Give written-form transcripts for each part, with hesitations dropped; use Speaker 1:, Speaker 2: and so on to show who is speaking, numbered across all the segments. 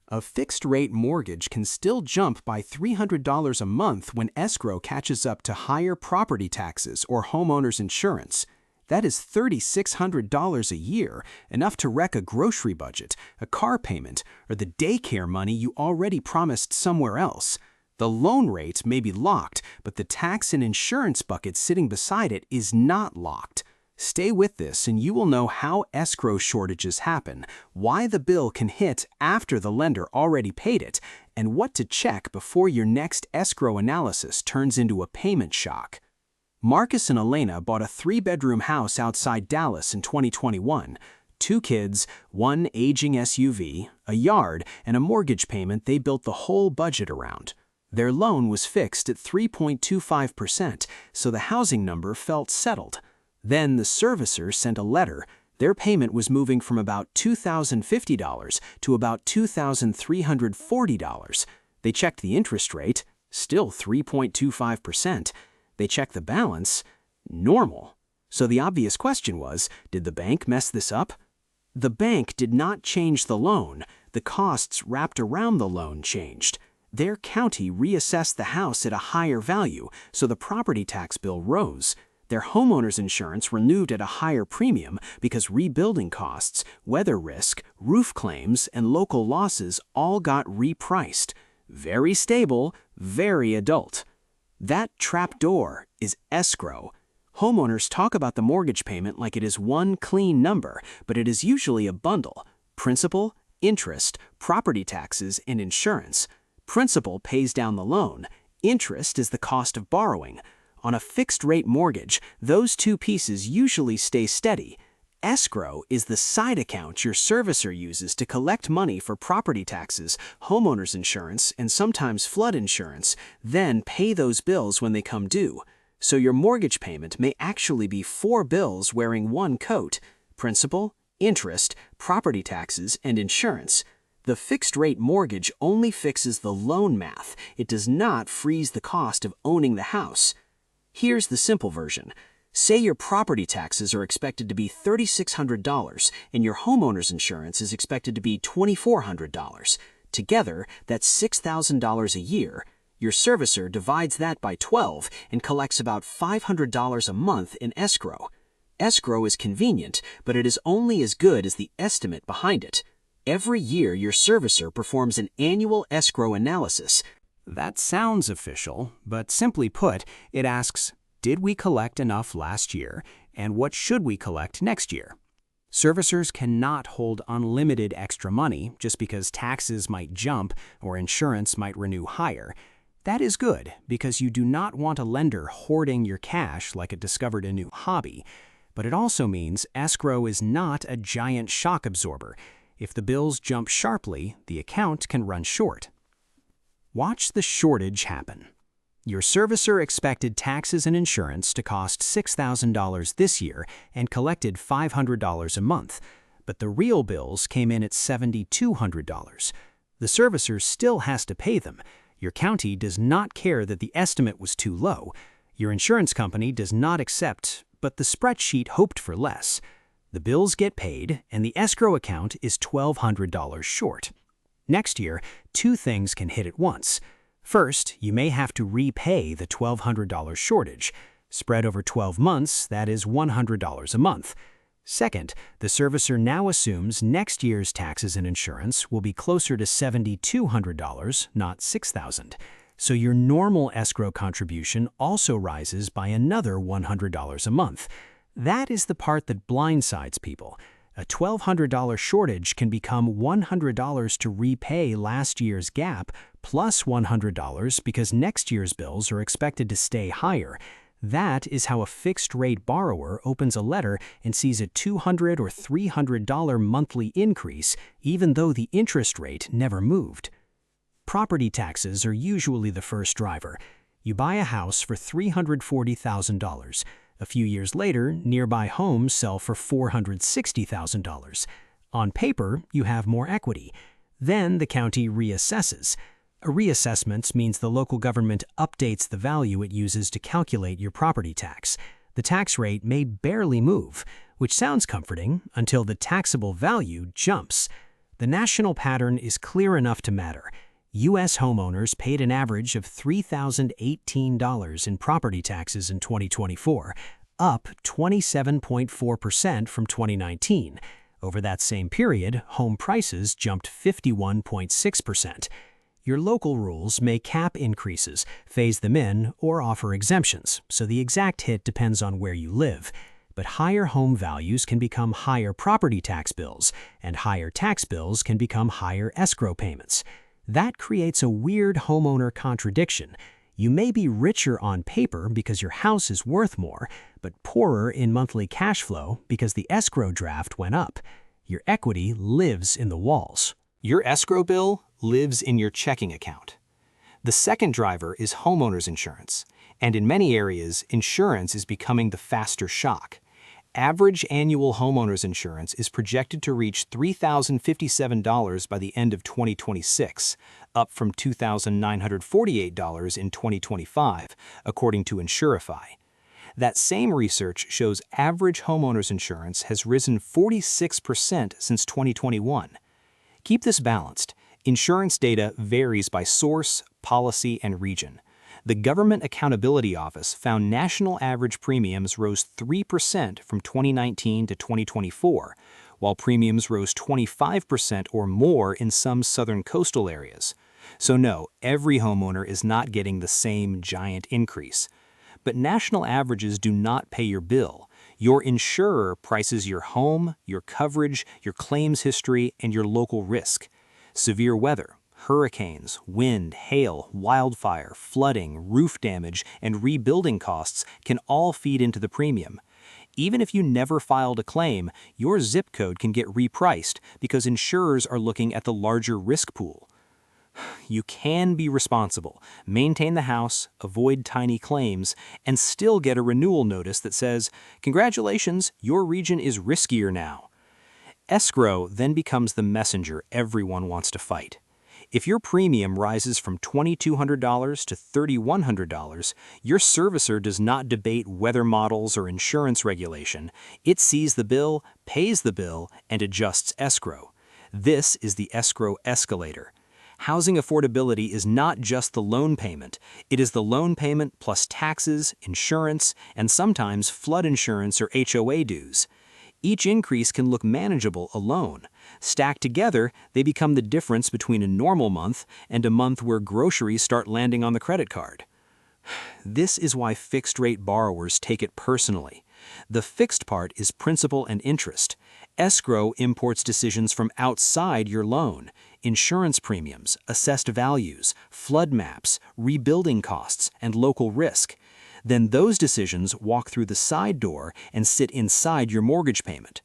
Speaker 1: A fixed-rate mortgage can still jump by $300 a month when escrow catches up to higher property taxes or homeowners insurance. That is $3,600 a year, enough to wreck a grocery budget, a car payment, or the daycare money you already promised somewhere else. The loan rate may be locked, but the tax and insurance bucket sitting beside it is not locked. Stay with this and you will know how escrow shortages happen, why the bill can hit after the lender already paid it, and what to check before your next escrow analysis turns into a payment shock. Marcus and Elena bought a 3-bedroom house outside Dallas in 2021. 2 kids, 1 aging SUV, a yard, and a mortgage payment they built the whole budget around. Their loan was fixed at 3.25%, so the housing number felt settled. Then the servicer sent a letter. Their payment was moving from about $2,050 to about $2,340. They checked the interest rate, still 3.25%. They checked the balance, normal. So the obvious question was, did the bank mess this up? The bank did not change the loan. The costs wrapped around the loan changed. Their county reassessed the house at a higher value, so the property tax bill rose. Their homeowners insurance renewed at a higher premium because rebuilding costs, weather risk, roof claims, and local losses all got repriced. Very stable, very adult. That trapdoor is escrow. Homeowners talk about the mortgage payment like it is one clean number, but it is usually a bundle: principal, interest, property taxes, and insurance. Principal pays down the loan. Interest is the cost of borrowing. On a fixed-rate mortgage, those 2 pieces usually stay steady. Escrow is the side account your servicer uses to collect money for property taxes, homeowners insurance, and sometimes flood insurance, then pay those bills when they come due. So your mortgage payment may actually be 4 bills wearing one coat: principal, interest, property taxes, and insurance. The fixed-rate mortgage only fixes the loan math. It does not freeze the cost of owning the house. Here's the simple version. Say your property taxes are expected to be $3,600 and your homeowner's insurance is expected to be $2,400. Together, that's $6,000 a year. Your servicer divides that by 12 and collects about $500 a month in escrow. Escrow is convenient, but it is only as good as the estimate behind it. Every year, your servicer performs an annual escrow analysis. That sounds official, but simply put, it asks, did we collect enough last year, and what should we collect next year? Servicers cannot hold unlimited extra money just because taxes might jump or insurance might renew higher. That is good because you do not want a lender hoarding your cash like it discovered a new hobby. But it also means escrow is not a giant shock absorber. If the bills jump sharply, the account can run short. Watch the shortage happen. Your servicer expected taxes and insurance to cost $6,000 this year and collected $500 a month, but the real bills came in at $7,200. The servicer still has to pay them. Your county does not care that the estimate was too low. Your insurance company does not accept, but the spreadsheet hoped for less. The bills get paid, and the escrow account is $1,200 short. Next year, 2 things can hit at once. First, you may have to repay the $1,200 shortage. Spread over 12 months, that is $100 a month. Second, the servicer now assumes next year's taxes and insurance will be closer to $7,200, not $6,000. So your normal escrow contribution also rises by another $100 a month. That is the part that blindsides people. A $1,200 shortage can become $100 to repay last year's gap plus $100 because next year's bills are expected to stay higher. That is how a fixed-rate borrower opens a letter and sees a $200 or $300 monthly increase even though the interest rate never moved. Property taxes are usually the first driver. You buy a house for $340,000. A few years later, nearby homes sell for $460,000. On paper, you have more equity. Then the county reassesses. A reassessment means the local government updates the value it uses to calculate your property tax. The tax rate may barely move, which sounds comforting until the taxable value jumps. The national pattern is clear enough to matter. U.S. homeowners paid an average of $3,018 in property taxes in 2024, up 27.4% from 2019. Over that same period, home prices jumped 51.6%. Your local rules may cap increases, phase them in, or offer exemptions, so the exact hit depends on where you live. But higher home values can become higher property tax bills, and higher tax bills can become higher escrow payments. That creates a weird homeowner contradiction. You may be richer on paper because your house is worth more, but poorer in monthly cash flow because the escrow draft went up. Your equity lives in the walls. Your escrow bill lives in your checking account. The second driver is homeowners insurance, and in many areas, insurance is becoming the faster shock. Average annual homeowners insurance is projected to reach $3,057 by the end of 2026, up from $2,948 in 2025, according to Insurify. That same research shows average homeowners insurance has risen 46% since 2021. Keep this balanced. Insurance data varies by source, policy, and region. The Government Accountability Office found national average premiums rose 3% from 2019 to 2024, while premiums rose 25% or more in some southern coastal areas. So no, every homeowner is not getting the same giant increase. But national averages do not pay your bill. Your insurer prices your home, your coverage, your claims history, and your local risk. Severe weather, hurricanes, wind, hail, wildfire, flooding, roof damage, and rebuilding costs can all feed into the premium. Even if you never filed a claim, your zip code can get repriced because insurers are looking at the larger risk pool. You can be responsible, maintain the house, avoid tiny claims, and still get a renewal notice that says, "Congratulations, your region is riskier now." Escrow then becomes the messenger everyone wants to fight. If your premium rises from $2,200 to $3,100, your servicer does not debate weather models or insurance regulation. It sees the bill, pays the bill, and adjusts escrow. This is the escrow escalator. Housing affordability is not just the loan payment. It is the loan payment plus taxes, insurance, and sometimes flood insurance or HOA dues. Each increase can look manageable alone. Stacked together, they become the difference between a normal month and a month where groceries start landing on the credit card. This is why fixed-rate borrowers take it personally. The fixed part is principal and interest. Escrow imports decisions from outside your loan: insurance premiums, assessed values, flood maps, rebuilding costs, and local risk. Then those decisions walk through the side door and sit inside your mortgage payment.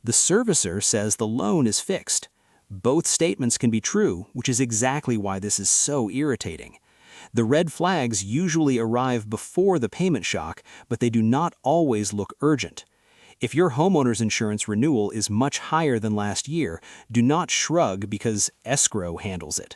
Speaker 1: The servicer says the loan is fixed. Both statements can be true, which is exactly why this is so irritating. The red flags usually arrive before the payment shock, but they do not always look urgent. If your homeowner's insurance renewal is much higher than last year, do not shrug because escrow handles it.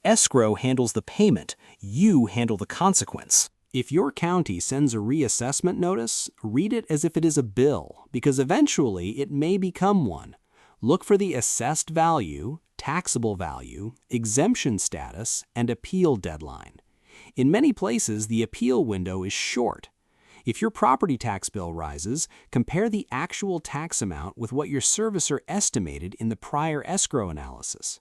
Speaker 1: Escrow handles the payment. You handle the consequence. If your county sends a reassessment notice, read it as if it is a bill, because eventually it may become one. Look for the assessed value, taxable value, exemption status, and appeal deadline. In many places, the appeal window is short. If your property tax bill rises, compare the actual tax amount with what your servicer estimated in the prior escrow analysis.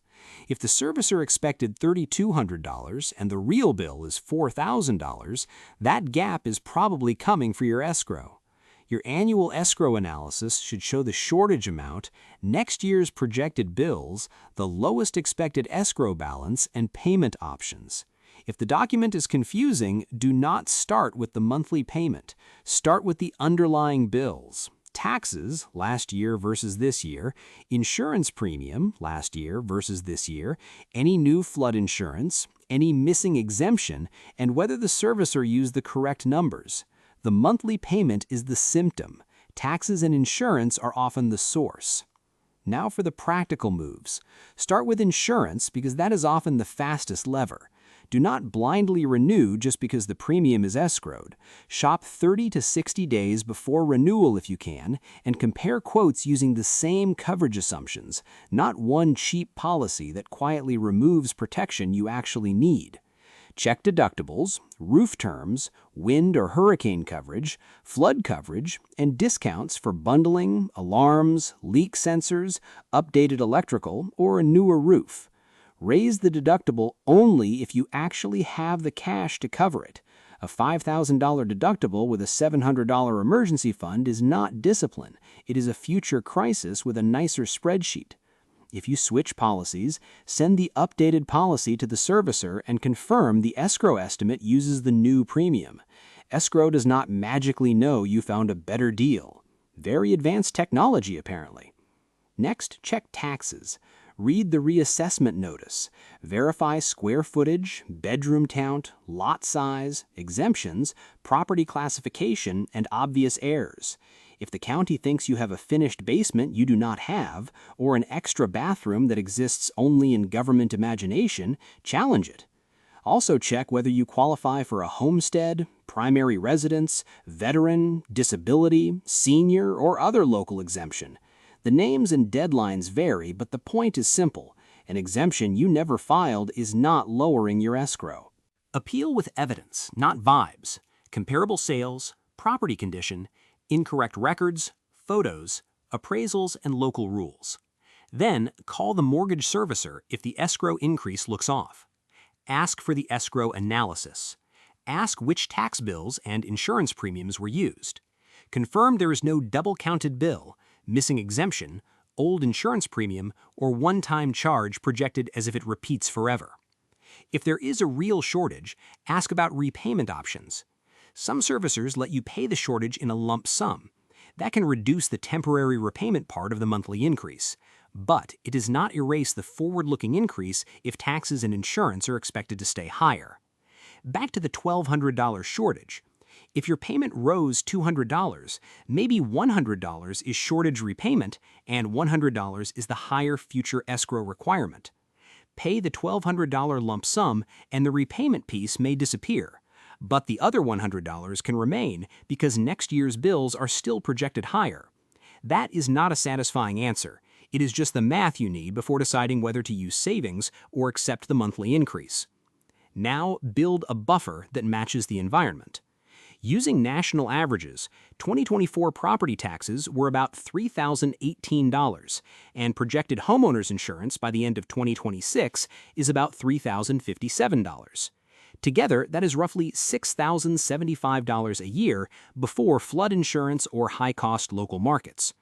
Speaker 1: If the servicer expected $3,200 and the real bill is $4,000, that gap is probably coming for your escrow. Your annual escrow analysis should show the shortage amount, next year's projected bills, the lowest expected escrow balance, and payment options. If the document is confusing, do not start with the monthly payment. Start with the underlying bills. Taxes, last year versus this year, insurance premium, last year versus this year, any new flood insurance, any missing exemption, and whether the servicer used the correct numbers. The monthly payment is the symptom. Taxes and insurance are often the source. Now for the practical moves. Start with insurance because that is often the fastest lever. Do not blindly renew just because the premium is escrowed. Shop 30 to 60 days before renewal if you can, and compare quotes using the same coverage assumptions, not one cheap policy that quietly removes protection you actually need. Check deductibles, roof terms, wind or hurricane coverage, flood coverage, and discounts for bundling, alarms, leak sensors, updated electrical, or a newer roof. Raise the deductible only if you actually have the cash to cover it. A $5,000 deductible with a $700 emergency fund is not discipline. It is a future crisis with a nicer spreadsheet. If you switch policies, send the updated policy to the servicer and confirm the escrow estimate uses the new premium. Escrow does not magically know you found a better deal. Very advanced technology, apparently. Next, check taxes. Read the reassessment notice. Verify square footage, bedroom count, lot size, exemptions, property classification, and obvious errors. If the county thinks you have a finished basement you do not have, or an extra bathroom that exists only in government imagination, challenge it. Also check whether you qualify for a homestead, primary residence, veteran, disability, senior, or other local exemption. The names and deadlines vary, but the point is simple. An exemption you never filed is not lowering your escrow. Appeal with evidence, not vibes. Comparable sales, property condition, incorrect records, photos, appraisals, and local rules. Then, call the mortgage servicer if the escrow increase looks off. Ask for the escrow analysis. Ask which tax bills and insurance premiums were used. Confirm there is no double-counted bill, missing exemption, old insurance premium, or one-time charge projected as if it repeats forever. If there is a real shortage, ask about repayment options. Some servicers let you pay the shortage in a lump sum. That can reduce the temporary repayment part of the monthly increase, but it does not erase the forward-looking increase if taxes and insurance are expected to stay higher. Back to the $1,200 shortage. If your payment rose $200, maybe $100 is shortage repayment and $100 is the higher future escrow requirement. Pay the $1,200 lump sum and the repayment piece may disappear, but the other $100 can remain because next year's bills are still projected higher. That is not a satisfying answer. It is just the math you need before deciding whether to use savings or accept the monthly increase. Now build a buffer that matches the environment. Using national averages, 2024 property taxes were about $3,018, and projected homeowners insurance by the end of 2026 is about $3,057. Together, that is roughly $6,075 a year before flood insurance or high-cost local markets.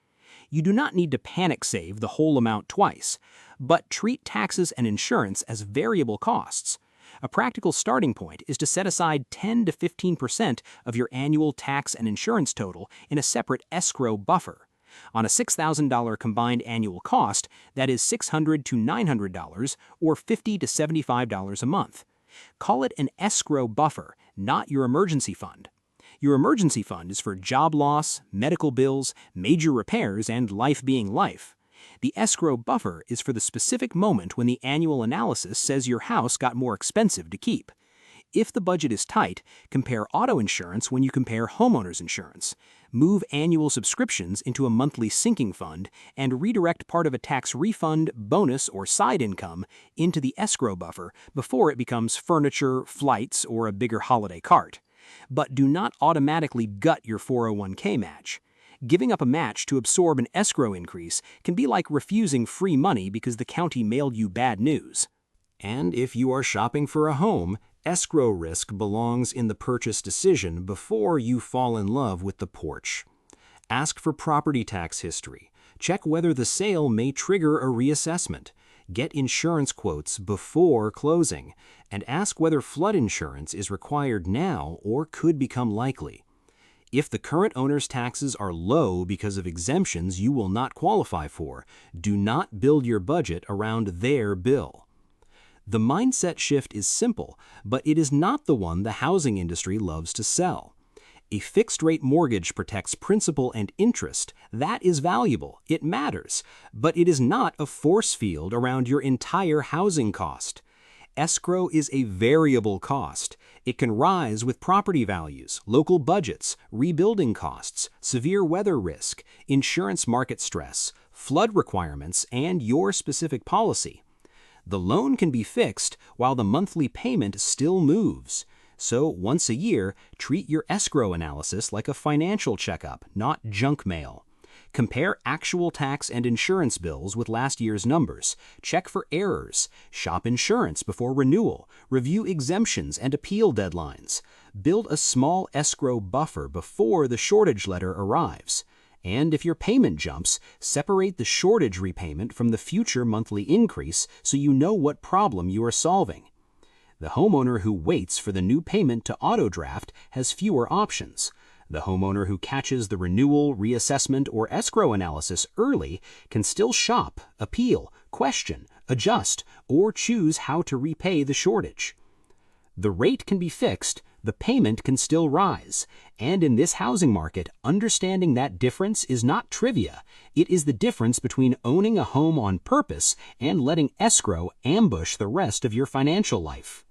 Speaker 1: You do not need to panic save the whole amount twice, but treat taxes and insurance as variable costs. A practical starting point is to set aside 10 to 15% of your annual tax and insurance total in a separate escrow buffer. On a $6,000 combined annual cost, that is $600 to $900 or $50 to $75 a month. Call it an escrow buffer, not your emergency fund. Your emergency fund is for job loss, medical bills, major repairs, and life being life. The escrow buffer is for the specific moment when the annual analysis says your house got more expensive to keep. If the budget is tight, compare auto insurance when you compare homeowners insurance. Move annual subscriptions into a monthly sinking fund and redirect part of a tax refund, bonus, or side income into the escrow buffer before it becomes furniture, flights, or a bigger holiday cart. But do not automatically gut your 401k match. Giving up a match to absorb an escrow increase can be like refusing free money because the county mailed you bad news. And if you are shopping for a home, escrow risk belongs in the purchase decision before you fall in love with the porch. Ask for property tax history. Check whether the sale may trigger a reassessment. Get insurance quotes before closing, and ask whether flood insurance is required now or could become likely. If the current owner's taxes are low because of exemptions you will not qualify for, do not build your budget around their bill. The mindset shift is simple, but it is not the one the housing industry loves to sell. A fixed-rate mortgage protects principal and interest. That is valuable. It matters. But it is not a force field around your entire housing cost.
Speaker 2: Escrow is a variable cost. It can rise with property values, local budgets, rebuilding costs, severe weather risk, insurance market stress, flood requirements, and your specific policy. The loan can be fixed while the monthly payment still moves. So once a year, treat your escrow analysis like a financial checkup, not junk mail. Compare actual tax and insurance bills with last year's numbers. Check for errors. Shop insurance before renewal. Review exemptions and appeal deadlines. Build a small escrow buffer before the shortage letter arrives. And if your payment jumps, separate the shortage repayment from the future monthly increase so you know what problem you are solving. The homeowner who waits for the new payment to auto-draft has fewer options. The homeowner who catches the renewal, reassessment, or escrow analysis early can still shop, appeal, question, adjust, or choose how to repay the shortage. The rate can be fixed, the payment can still rise. And in this housing market, understanding that difference is not trivia. It is the difference between owning a home on purpose and letting escrow ambush the rest of your financial life.